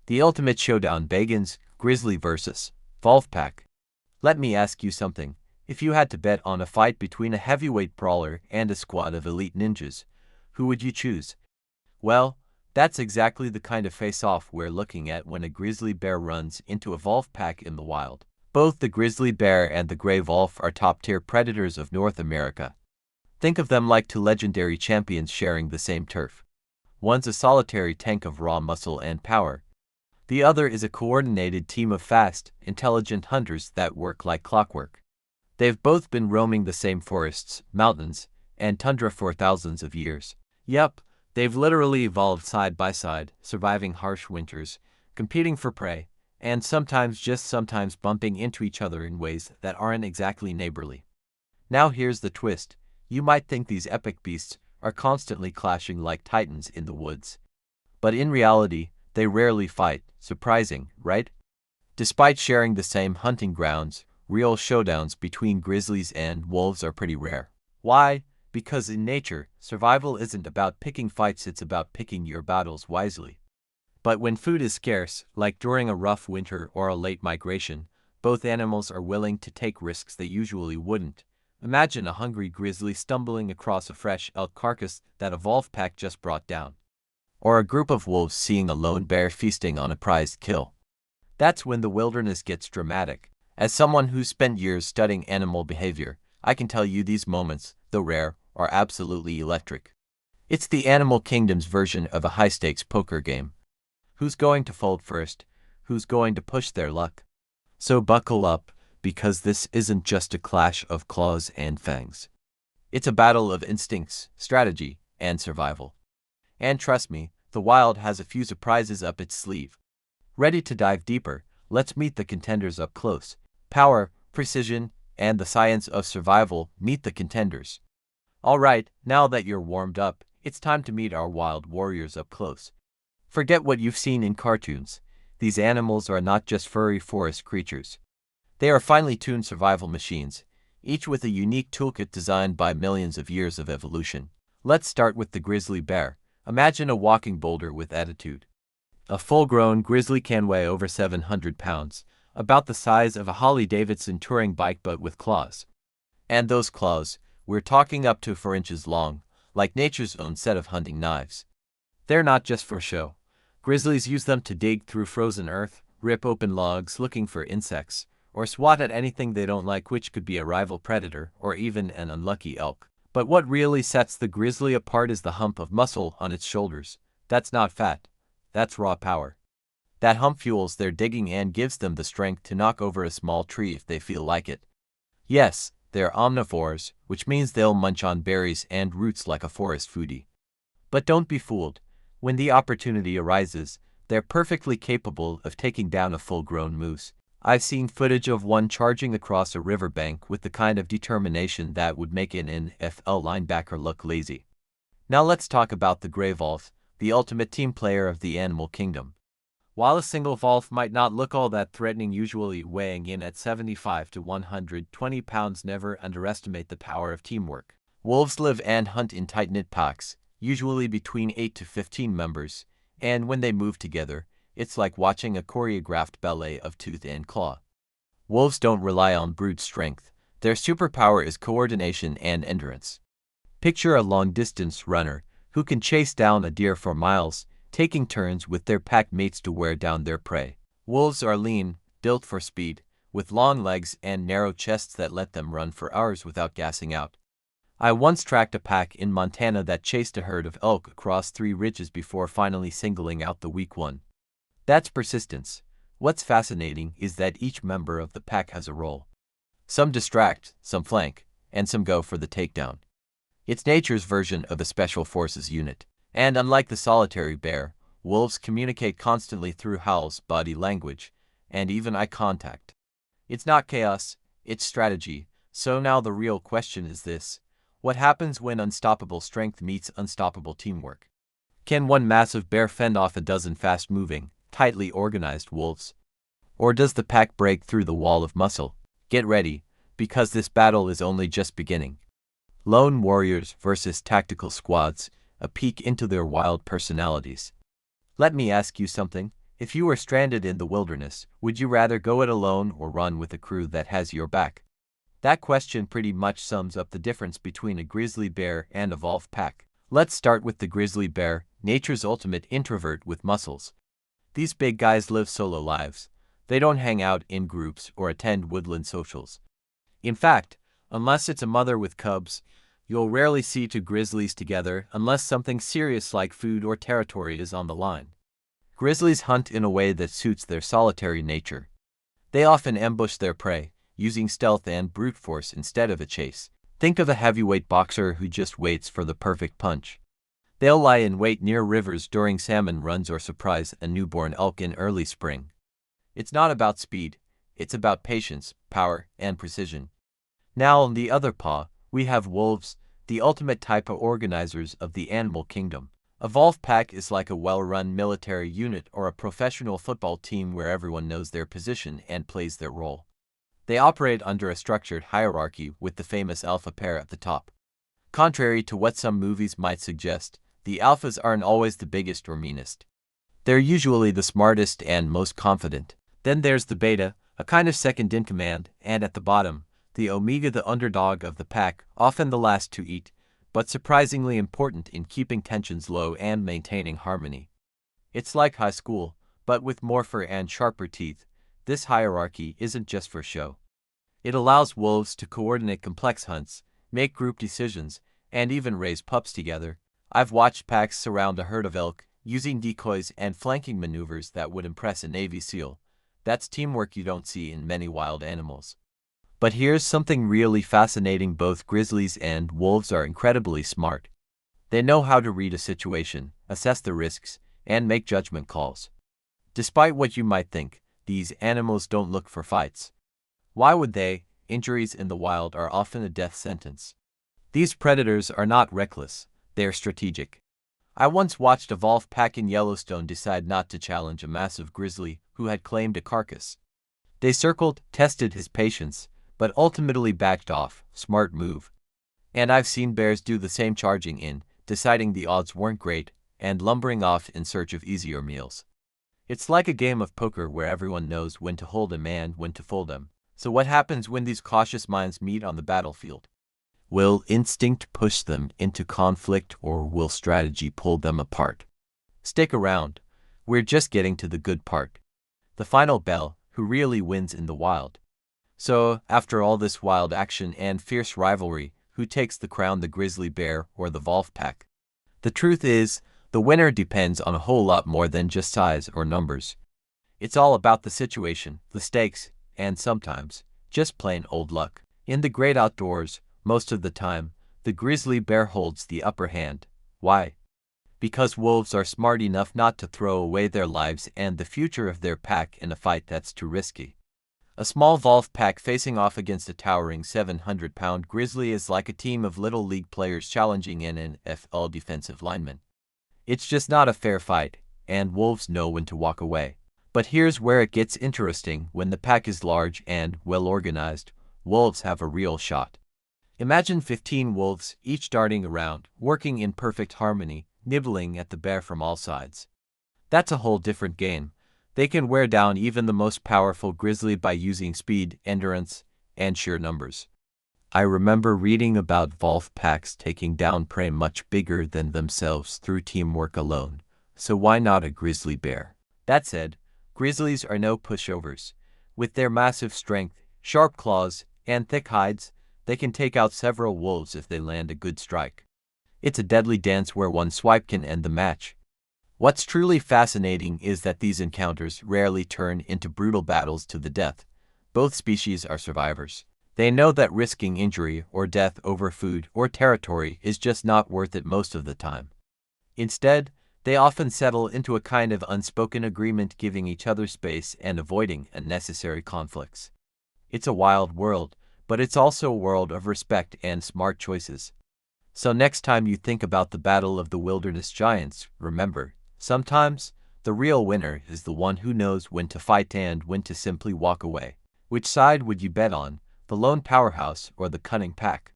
The ultimate showdown begins, Grizzly versus Wolf Pack. Let me ask you something. If you had to bet on a fight between a heavyweight brawler and a squad of elite ninjas, who would you choose? Well, that's exactly the kind of face-off we're looking at when a grizzly bear runs into a wolf pack in the wild. Both the grizzly bear and the gray wolf are top-tier predators of North America. Think of them like two legendary champions sharing the same turf. One's a solitary tank of raw muscle and power. The other is a coordinated team of fast, intelligent hunters that work like clockwork. They've both been roaming the same forests, mountains, and tundra for thousands of years. Yep, they've literally evolved side by side, surviving harsh winters, competing for prey, and sometimes bumping into each other in ways that aren't exactly neighborly. Now here's the twist. You might think these epic beasts are constantly clashing like titans in the woods. But in reality, they rarely fight. Surprising, right? Despite sharing the same hunting grounds, real showdowns between grizzlies and wolves are pretty rare. Why? Because in nature, survival isn't about picking fights, it's about picking your battles wisely. But when food is scarce, like during a rough winter or a late migration, both animals are willing to take risks they usually wouldn't. Imagine a hungry grizzly stumbling across a fresh elk carcass that a wolf pack just brought down. Or a group of wolves seeing a lone bear feasting on a prized kill. That's when the wilderness gets dramatic. As someone who's spent years studying animal behavior, I can tell you these moments, though rare, are absolutely electric. It's the animal kingdom's version of a high-stakes poker game. Who's going to fold first? Who's going to push their luck? So buckle up, because this isn't just a clash of claws and fangs. It's a battle of instincts, strategy, and survival. And trust me, the wild has a few surprises up its sleeve. Ready to dive deeper? Let's meet the contenders up close. Power, precision, and the science of survival meet the contenders. Alright, now that you're warmed up, it's time to meet our wild warriors up close. Forget what you've seen in cartoons. These animals are not just furry forest creatures. They are finely tuned survival machines, each with a unique toolkit designed by millions of years of evolution. Let's start with the grizzly bear. Imagine a walking boulder with attitude. A full-grown grizzly can weigh over 700 pounds, about the size of a Harley-Davidson touring bike but with claws. And those claws, we're talking up to 4 inches long, like nature's own set of hunting knives. They're not just for show. Grizzlies use them to dig through frozen earth, rip open logs looking for insects, or swat at anything they don't like, which could be a rival predator or even an unlucky elk. But what really sets the grizzly apart is the hump of muscle on its shoulders. That's not fat. That's raw power. That hump fuels their digging and gives them the strength to knock over a small tree if they feel like it. Yes, they're omnivores, which means they'll munch on berries and roots like a forest foodie. But don't be fooled. When the opportunity arises, they're perfectly capable of taking down a full-grown moose. I've seen footage of one charging across a riverbank with the kind of determination that would make an NFL linebacker look lazy. Now let's talk about the gray wolf, the ultimate team player of the animal kingdom. While a single wolf might not look all that threatening, usually weighing in at 75 to 120 pounds, never underestimate the power of teamwork. Wolves live and hunt in tight-knit packs, usually between 8 to 15 members, and when they move together, it's like watching a choreographed ballet of tooth and claw. Wolves don't rely on brute strength. Their superpower is coordination and endurance. Picture a long-distance runner who can chase down a deer for miles, taking turns with their pack mates to wear down their prey. Wolves are lean, built for speed, with long legs and narrow chests that let them run for hours without gassing out. I once tracked a pack in Montana that chased a herd of elk across 3 ridges before finally singling out the weak one. That's persistence. What's fascinating is that each member of the pack has a role. Some distract, some flank, and some go for the takedown. It's nature's version of a special forces unit. And unlike the solitary bear, wolves communicate constantly through howls, body language, and even eye contact. It's not chaos, it's strategy. So now the real question is this: what happens when unstoppable strength meets unstoppable teamwork? Can one massive bear fend off a dozen fast-moving, tightly organized wolves? Or does the pack break through the wall of muscle? Get ready, because this battle is only just beginning. Lone warriors versus tactical squads, a peek into their wild personalities. Let me ask you something. If you were stranded in the wilderness, would you rather go it alone or run with a crew that has your back? That question pretty much sums up the difference between a grizzly bear and a wolf pack. Let's start with the grizzly bear, nature's ultimate introvert with muscles. These big guys live solo lives. They don't hang out in groups or attend woodland socials. In fact, unless it's a mother with cubs, you'll rarely see two grizzlies together unless something serious like food or territory is on the line. Grizzlies hunt in a way that suits their solitary nature. They often ambush their prey, using stealth and brute force instead of a chase. Think of a heavyweight boxer who just waits for the perfect punch. They'll lie in wait near rivers during salmon runs or surprise a newborn elk in early spring. It's not about speed, it's about patience, power, and precision. Now on the other paw, we have wolves, the ultimate type of organizers of the animal kingdom. A wolf pack is like a well-run military unit or a professional football team where everyone knows their position and plays their role. They operate under a structured hierarchy with the famous alpha pair at the top. Contrary to what some movies might suggest, the alphas aren't always the biggest or meanest. They're usually the smartest and most confident. Then there's the beta, a kind of second in command, and at the bottom, the omega, the underdog of the pack, often the last to eat, but surprisingly important in keeping tensions low and maintaining harmony. It's like high school, but with more fur and sharper teeth. This hierarchy isn't just for show. It allows wolves to coordinate complex hunts, make group decisions, and even raise pups together. I've watched packs surround a herd of elk, using decoys and flanking maneuvers that would impress a Navy SEAL. That's teamwork you don't see in many wild animals. But here's something really fascinating: both grizzlies and wolves are incredibly smart. They know how to read a situation, assess the risks, and make judgment calls. Despite what you might think, these animals don't look for fights. Why would they? Injuries in the wild are often a death sentence. These predators are not reckless, they're strategic. I once watched a wolf pack in Yellowstone decide not to challenge a massive grizzly who had claimed a carcass. They circled, tested his patience, but ultimately backed off. Smart move. And I've seen bears do the same, charging in, deciding the odds weren't great, and lumbering off in search of easier meals. It's like a game of poker where everyone knows when to hold him and when to fold him. So what happens when these cautious minds meet on the battlefield? Will instinct push them into conflict, or will strategy pull them apart? Stick around. We're just getting to the good part. The final bell, who really wins in the wild. So, after all this wild action and fierce rivalry, who takes the crown, the grizzly bear or the wolf pack? The truth is, the winner depends on a whole lot more than just size or numbers. It's all about the situation, the stakes, and sometimes, just plain old luck. In the great outdoors, most of the time, the grizzly bear holds the upper hand. Why? Because wolves are smart enough not to throw away their lives and the future of their pack in a fight that's too risky. A small wolf pack facing off against a towering 700-pound grizzly is like a team of little league players challenging an NFL defensive lineman. It's just not a fair fight, and wolves know when to walk away. But here's where it gets interesting: when the pack is large and well organized, wolves have a real shot. Imagine 15 wolves, each darting around, working in perfect harmony, nibbling at the bear from all sides. That's a whole different game. They can wear down even the most powerful grizzly by using speed, endurance, and sheer numbers. I remember reading about wolf packs taking down prey much bigger than themselves through teamwork alone. So why not a grizzly bear? That said, grizzlies are no pushovers. With their massive strength, sharp claws, and thick hides, they can take out several wolves if they land a good strike. It's a deadly dance where one swipe can end the match. What's truly fascinating is that these encounters rarely turn into brutal battles to the death. Both species are survivors. They know that risking injury or death over food or territory is just not worth it most of the time. Instead, they often settle into a kind of unspoken agreement, giving each other space and avoiding unnecessary conflicts. It's a wild world, but it's also a world of respect and smart choices. So next time you think about the battle of the wilderness giants, remember, sometimes the real winner is the one who knows when to fight and when to simply walk away. Which side would you bet on, the lone powerhouse or the cunning pack?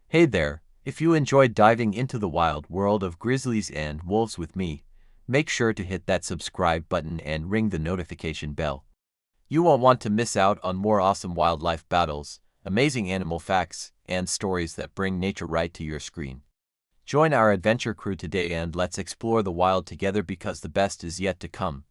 Hey there, if you enjoyed diving into the wild world of grizzlies and wolves with me, Make sure to hit that subscribe button and ring the notification bell. You won't want to miss out on more awesome wildlife battles, amazing animal facts, and stories that bring nature right to your screen. Join our adventure crew today and let's explore the wild together because the best is yet to come.